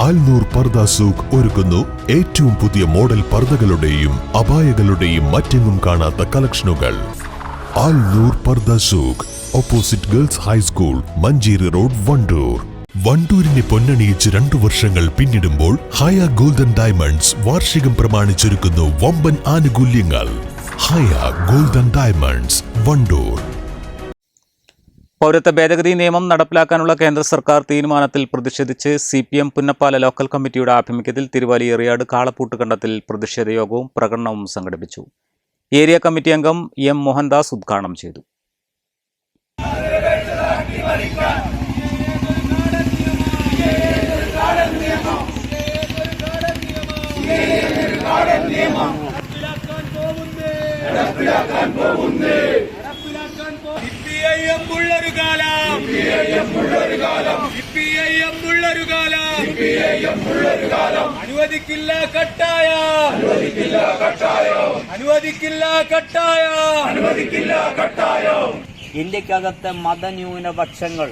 ആൽനൂർ പർദ സൂഖ് ഒരുക്കുന്നു ഏറ്റവും പുതിയ മോഡൽ പർദകളുടെയും അബായകളുടെയും മറ്റെങ്ങും കാണാത്ത കളക്ഷനുകൾ. Alnoor Pardha Souq, opposite girls high school, Manjeri road, Wandoor. വണ്ടൂരിനെ പൊന്നണിയിച്ച് 2 വർഷങ്ങൾ പിന്നിടുമ്പോൾ ഹയ ഗോൾഡൻ ഡയമണ്ട്സ് വാർഷികം പ്രമാണിച്ചൊരുക്കുന്നു വമ്പൻ ആനുകൂല്യങ്ങൾ. ഹയ ഗോൾഡൻ ഡയമണ്ട്സ്, വണ്ടൂർ. പൗരത്വ ഭേദഗതി നിയമം നടപ്പിലാക്കാനുള്ള കേന്ദ്ര സർക്കാർ തീരുമാനത്തിൽ പ്രതിഷേധിച്ച് CPM പുന്നപ്പാല ലോക്കൽ കമ്മിറ്റിയുടെ ആഭിമുഖ്യത്തിൽ തിരുവാലി എറിയാട് കാളപ്പൂട്ട് കണ്ടത്തിൽ പ്രതിഷേധ യോഗവും പ്രകടനവും സംഘടിപ്പിച്ചു. ഏരിയ കമ്മിറ്റി അംഗം M മോഹൻദാസ് ഉദ്ഘാടനം ചെയ്തു. ഇന്ത്യക്കകത്തെ മതന്യൂനപക്ഷങ്ങൾ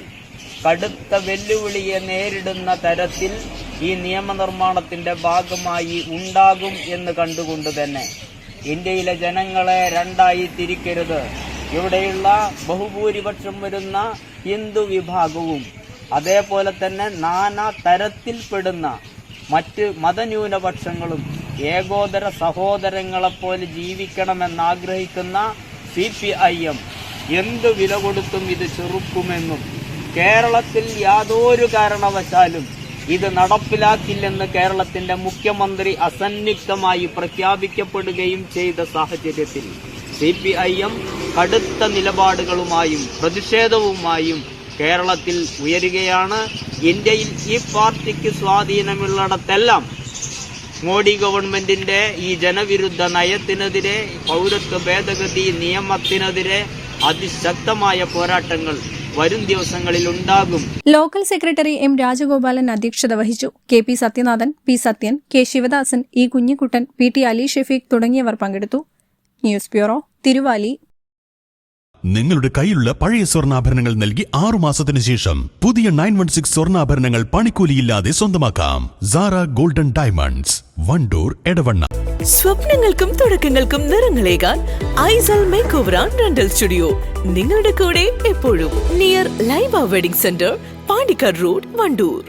കടുത്ത വെല്ലുവിളിയെ നേരിടുന്ന തരത്തിൽ ഈ നിയമനിർമ്മാണത്തിന്റെ ഭാഗമായി ഉണ്ടാകും എന്ന് കണ്ടുകൊണ്ട് തന്നെ ഇന്ത്യയിലെ ജനങ്ങളെ രണ്ടായി തിരിക്കരുത്. ഇവിടെയുള്ള ബഹുഭൂരിപക്ഷം വരുന്ന ഹിന്ദു വിഭാഗവും അതേപോലെ തന്നെ നാനാ തരത്തിൽപ്പെടുന്ന മറ്റ് മതന്യൂനപക്ഷങ്ങളും ഏകോദര സഹോദരങ്ങളെപ്പോലെ ജീവിക്കണമെന്നാഗ്രഹിക്കുന്ന CPIM എന്തു വില കൊടുത്തും ഇത് ചെറുക്കുമെന്നും കേരളത്തിൽ യാതൊരു കാരണവശാലും ഇത് നടപ്പിലാക്കില്ലെന്ന് കേരളത്തിന്റെ മുഖ്യമന്ത്രി അസന്നിഗ്ധമായി പ്രഖ്യാപിക്കപ്പെടുകയും ചെയ്ത സാഹചര്യത്തിൽ CPIM കടുത്ത നിലപാടുകളുമായും പ്രതിഷേധവുമായും കേരളത്തിൽ ഉയരുകയാണ്. ഇന്ത്യയിൽ ഈ പാർട്ടിക്ക് സ്വാധീനമുള്ളിടത്തെല്ലാം മോഡി ഗവൺമെന്റിന്റെ ഈ ജനവിരുദ്ധ നയത്തിനെതിരെ, പൗരത്വ ഭേദഗതി നിയമത്തിനെതിരെ അതിശക്തമായ പോരാട്ടങ്ങൾ വരും ദിവസങ്ങളിൽ ഉണ്ടാകും. ലോക്കൽ സെക്രട്ടറി M രാജഗോപാലൻ അധ്യക്ഷത വഹിച്ചു. KP Sathyanathan, P Sathyan, K Sivadasan, E Kunjikuttan, PT Ali Shefeeq തുടങ്ങിയവർ പങ്കെടുത്തു. News bureau, Thiruvali. നിങ്ങളുടെ കയ്യിലുള്ള പഴയ സ്വർണ്ണാഭരണങ്ങൾ നൽകി 6 മാസത്തിന് ശേഷം പുതിയ 916 സ്വർണ്ണാഭരണങ്ങൾ പണിക്കൂലിയില്ലാതെ സ്വന്തമാക്കാം. Zara golden diamonds, Wandoor, Edavanna. സ്വപ്നങ്ങൾക്കും തുടക്കങ്ങൾക്കും നിറങ്ങളേകാൻ Aisal makeover and rental studio നിങ്ങളുടെ കൂടെ എപ്പോഴും. Near Laiba wedding centre, Pandikkad road, Wandoor.